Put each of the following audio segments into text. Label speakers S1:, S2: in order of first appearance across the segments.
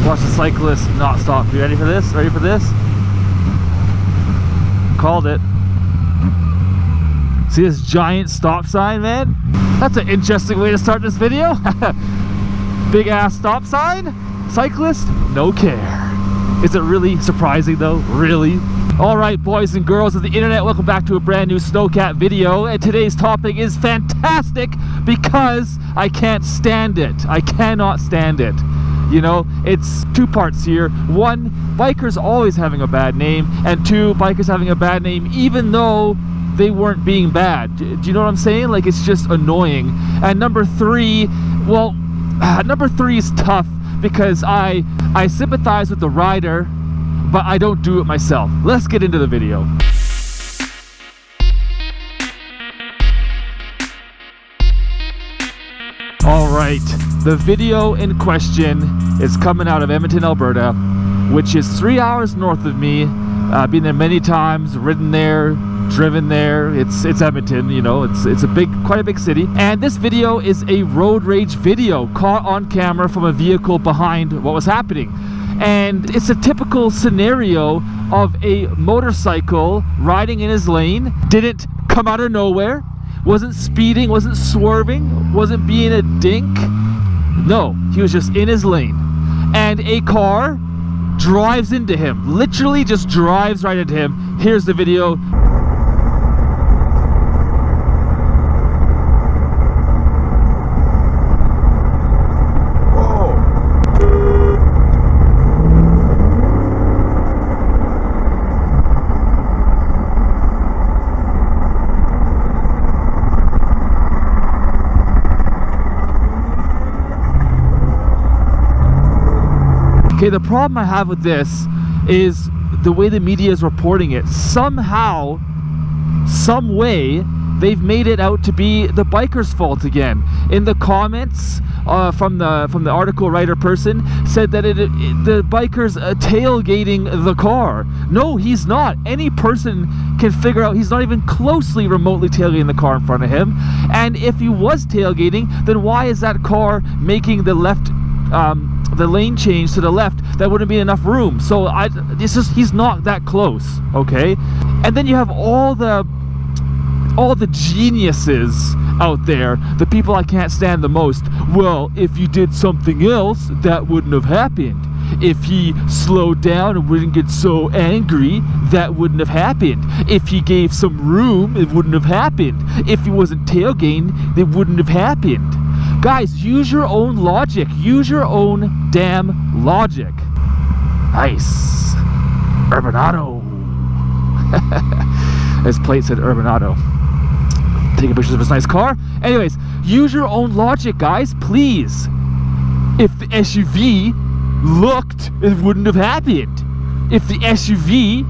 S1: Watch the cyclist not stop. You ready for this? Ready for this? Called it. See this giant stop sign, man? That's an interesting way to start this video. Big ass stop sign. Cyclist, no care. Is it really surprising though? Really? Alright, boys and girls of the internet, welcome back to a brand new snowcat video. And today's topic is fantastic because I can't stand it. I cannot stand it. You know, it's two parts here. One, bikers always having a bad name, and two, bikers having a bad name even though they weren't being bad. Do you know what I'm saying? Like, it's just annoying. And number three, well, number three is tough because I sympathize with the rider, but I don't do it myself. Let's get into the video. Alright, the video in question is coming out of Edmonton, Alberta, which is 3 hours north of me. I've been there many times, ridden there, driven there. It's Edmonton, you know, it's quite a big city. And this video is a road rage video caught on camera from a vehicle behind what was happening. And it's a typical scenario of a motorcycle riding in his lane, didn't come out of nowhere, wasn't speeding, wasn't swerving, wasn't being a dink. No, he was just in his lane. And a car drives into him, literally just drives right into him. Here's the video. Okay, the problem I have with this is the way the media is reporting it. Somehow, some way, they've made it out to be the biker's fault again. In the comments from the article writer person said that the biker's tailgating the car. No, he's not. Any person can figure out he's not even closely remotely tailgating the car in front of him. And if he was tailgating, then why is that car making the left the lane change to the left? That wouldn't be enough room. So he's not that close, okay? And then you have all the geniuses out there, the people I can't stand the most. Well, if you did something else, that wouldn't have happened. If he slowed down and wouldn't get so angry, that wouldn't have happened. If he gave some room, it wouldn't have happened. If he wasn't tailgating, it wouldn't have happened. Guys, use your own logic. Use your own damn logic. Nice. Urbanado. His plate said Urbanado. Taking pictures of his nice car. Anyways, use your own logic, guys, please. If the SUV looked, it wouldn't have happened. If the SUV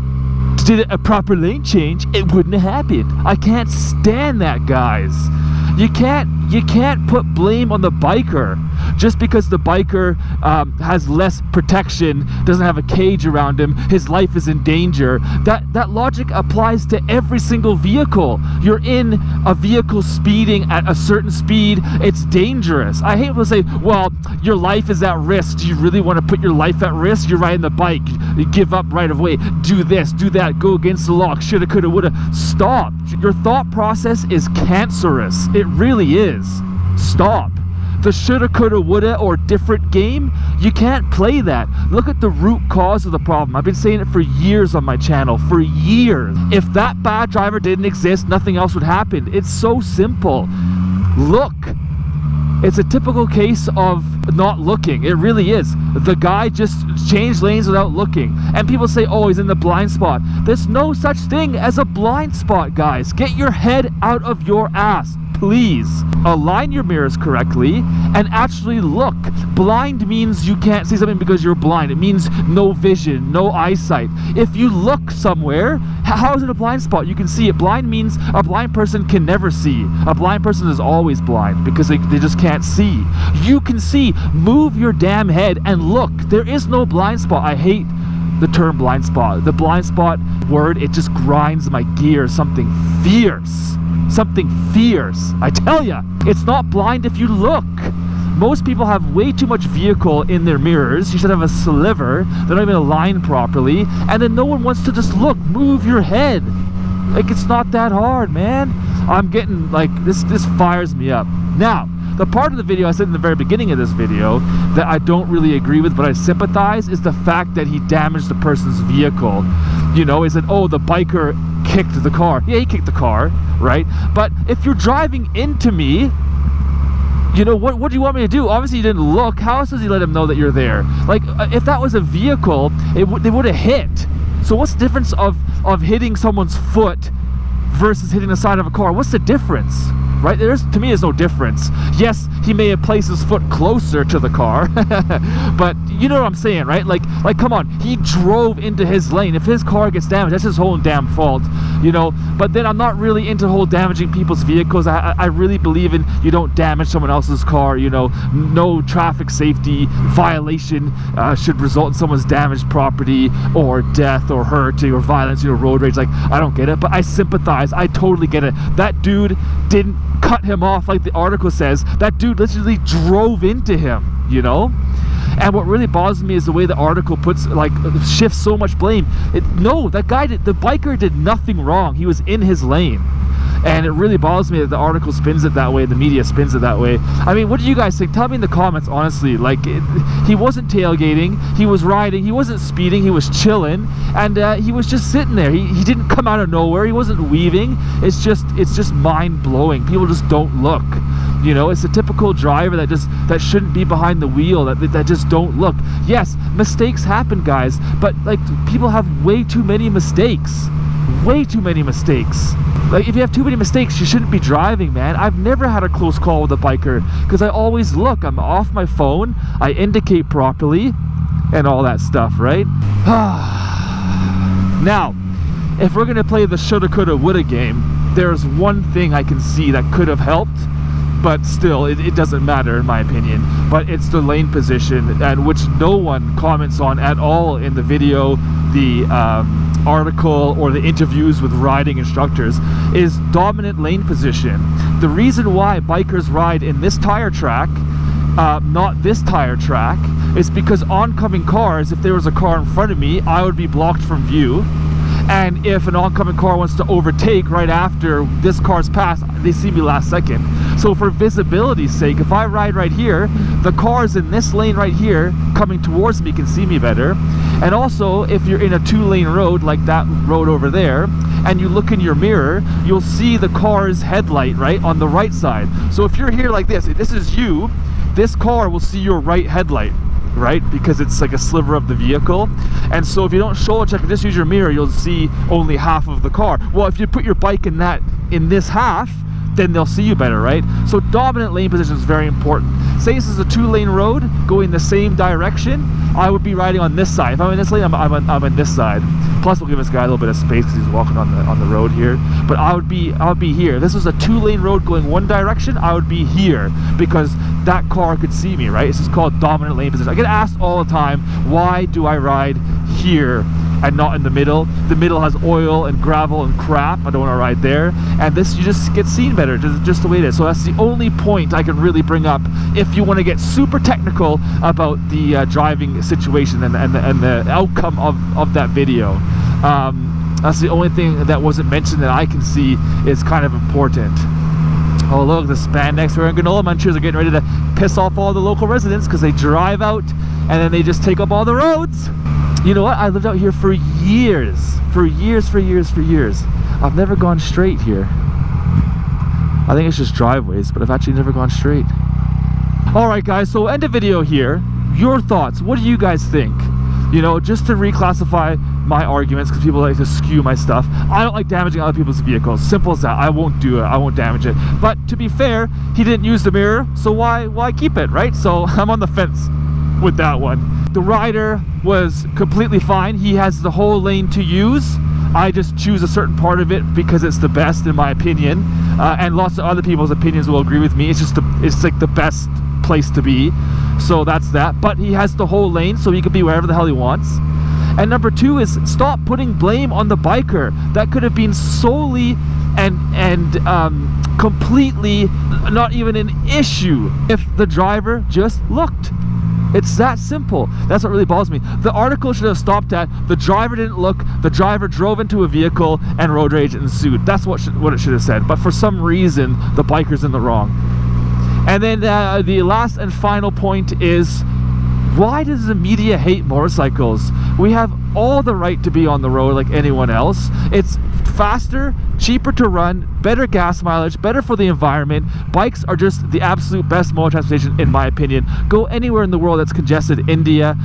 S1: did a proper lane change, it wouldn't have happened. I can't stand that, guys. You can't put blame on the biker just because the biker has less protection, doesn't have a cage around him, his life is in danger. That logic applies to every single vehicle. You're in a vehicle speeding at a certain speed, it's dangerous. I hate when people say, well, your life is at risk. Do you really want to put your life at risk? You're riding the bike, you give up right away, do this, do that, go against the law, shoulda, coulda, woulda. Stop. Your thought process is cancerous. It really is. Stop. The shoulda, coulda, woulda or different game, you can't play that. Look at the root cause of the problem. I've been saying it for years on my channel, for years. If that bad driver didn't exist, nothing else would happen. It's so simple. Look. It's a typical case of not looking. It really is. The guy just changed lanes without looking. And people say, oh, he's in the blind spot. There's no such thing as a blind spot, guys. Get your head out of your ass. Please align your mirrors correctly and actually look. Blind means you can't see something because you're blind. It means no vision, no eyesight. If you look somewhere, how is it a blind spot? You can see it. Blind means a blind person can never see. A blind person is always blind because they just can't see. You can see. Move your damn head and look. There is no blind spot. I hate the term blind spot. The blind spot word, it just grinds my gears. Something fierce. Something fierce. I tell ya, it's not blind if you look. Most people have way too much vehicle in their mirrors. You should have a sliver. They're not even aligned properly. And then no one wants to just look, move your head. Like, it's not that hard, man. I'm getting, like, this fires me up. Now, the part of the video I said in the very beginning of this video that I don't really agree with, but I sympathize, is the fact that he damaged the person's vehicle. You know, is that, oh, the biker kicked the car. Yeah, he kicked the car, right? But if you're driving into me, you know, what do you want me to do? Obviously, you didn't look. How else does he let him know that you're there? Like, if that was a vehicle, they would have hit. So what's the difference of hitting someone's foot versus hitting the side of a car? What's the difference? Right? To me, there's no difference. Yes, he may have placed his foot closer to the car, but you know what I'm saying, right? Like, come on, he drove into his lane. If his car gets damaged, that's his whole damn fault, you know? But then I'm not really into whole damaging people's vehicles. I really believe in you don't damage someone else's car, you know? No traffic safety violation should result in someone's damaged property or death or hurting or violence, you know, road rage. Like, I don't get it, but I sympathize. I totally get it. That dude didn't cut him off like the article says. That dude literally drove into him, you know? And what really bothers me is the way the article puts, like, shifts so much blame. No, that guy the biker did nothing wrong. He was in his lane. And it really bothers me that the article spins it that way, the media spins it that way. I mean, what do you guys think? Tell me in the comments, honestly. Like, he wasn't tailgating, he was riding, he wasn't speeding, he was chilling, and he was just sitting there. He didn't come out of nowhere, he wasn't weaving. It's just mind-blowing. People just don't look. You know, it's a typical driver that shouldn't be behind the wheel, that just don't look. Yes, mistakes happen, guys, but like, people have way too many mistakes. Way too many mistakes. Like, if you have too many mistakes, you shouldn't be driving, man. I've never had a close call with a biker because I always look. I'm off my phone, I indicate properly, and all that stuff, right? Now, if we're gonna play the shoulda, coulda, woulda game, there's one thing I can see that could have helped, but still, it doesn't matter in my opinion. But it's the lane position, and which no one comments on at all in the video, the article, or the interviews with riding instructors, is dominant lane position. The reason why bikers ride in this tire track, not this tire track, is because oncoming cars, if there was a car in front of me, I would be blocked from view. And if an oncoming car wants to overtake right after this car's passed, they see me last second. So for visibility's sake, if I ride right here, the cars in this lane right here coming towards me can see me better. And also, if you're in a two-lane road like that road over there, and you look in your mirror, you'll see the car's headlight, right, on the right side. So if you're here like this is you, this car will see your right headlight, right? Because it's like a sliver of the vehicle. And so if you don't shoulder check and just use your mirror, you'll see only half of the car. Well, if you put your bike in this half, then they'll see you better, right? So dominant lane position is very important. Say this is a two-lane road going the same direction, I would be riding on this side. If I'm in this lane, I'm on this side. Plus, we'll give this guy a little bit of space because he's walking on the road here. But I would be here. This was a two-lane road going one direction, I would be here because that car could see me, right? This is called dominant lane position. I get asked all the time, why do I ride here and not in the middle? The middle has oil and gravel and crap. I don't want to ride there. And this, you just get seen better, just the way it is. So that's the only point I can really bring up if you want to get super technical about the driving situation and the outcome of that video. That's the only thing that wasn't mentioned that I can see is kind of important. Oh, look, the spandex wearing granola munchers are getting ready to piss off all the local residents because they drive out and then they just take up all the roads. You know what? I lived out here for years. I've never gone straight here. I think it's just driveways, but I've actually never gone straight. Alright guys, so end the video here. Your thoughts, what do you guys think? You know, just to reclassify my arguments, because people like to skew my stuff. I don't like damaging other people's vehicles. Simple as that. I won't do it. I won't damage it. But to be fair, he didn't use the mirror, so why keep it, right? So I'm on the fence with that one. The rider was completely fine. He has the whole lane to use. I just choose a certain part of it because it's the best in my opinion, and lots of other people's opinions will agree with me. It's just it's like the best place to be. So that's that. But he has the whole lane, so he can be wherever the hell he wants. And number two is stop putting blame on the biker. That could have been solely and completely not even an issue if the driver just looked. It's that simple. That's what really bothers me. The article should have stopped at the driver didn't look, the driver drove into a vehicle, and road rage ensued. That's what it should have said. But for some reason, the biker's in the wrong. And then the last and final point is, why does the media hate motorcycles? We have all the right to be on the road like anyone else. It's faster, cheaper to run, better gas mileage, better for the environment. Bikes are just the absolute best mode of transportation, in my opinion. Go anywhere in the world that's congested, India,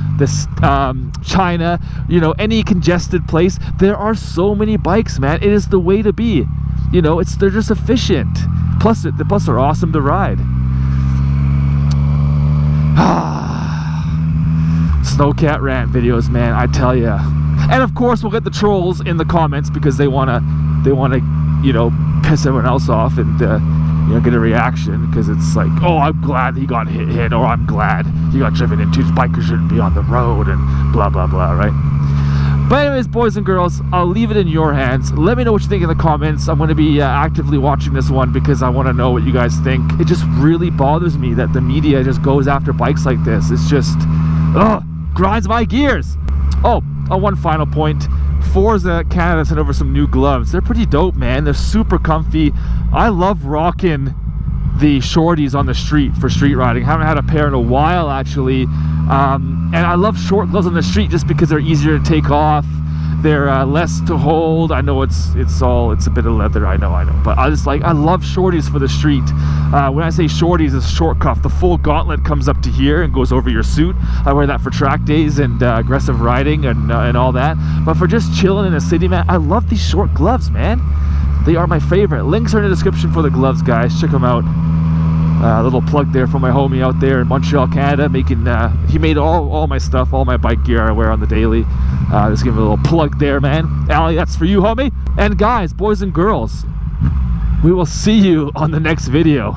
S1: China, you know, any congested place. There are so many bikes, man. It is the way to be. You know, they're just efficient. Plus they're awesome to ride. Snowcat rant videos, man, I tell ya. And of course, we'll get the trolls in the comments because they wanna, you know, piss everyone else off and you know, get a reaction, because it's like, oh, I'm glad he got hit, or I'm glad he got driven into. Bikers shouldn't be on the road, and blah blah blah, right? But anyways, boys and girls, I'll leave it in your hands. Let me know what you think in the comments. I'm going to be actively watching this one because I want to know what you guys think. It just really bothers me that the media just goes after bikes like this. It's just, grinds my gears. Oh, one final point. Forza Canada sent over some new gloves. They're pretty dope, man. They're super comfy. I love rocking the shorties on the street for street riding. Haven't had a pair in a while, actually. And I love short gloves on the street just because they're easier to take off. They're less to hold. I know it's a bit of leather. I know. But I love shorties for the street. When I say shorties, it's short cuff. The full gauntlet comes up to here and goes over your suit. I wear that for track days and aggressive riding and all that. But for just chilling in a city, man, I love these short gloves, man. They are my favorite. Links are in the description for the gloves, guys. Check them out. A little plug there for my homie out there in Montreal, Canada, making he made all my stuff, all my bike gear I wear on the daily. Just give him a little plug there, man. Ali, that's for you, homie. And guys, boys and girls, we will see you on the next video.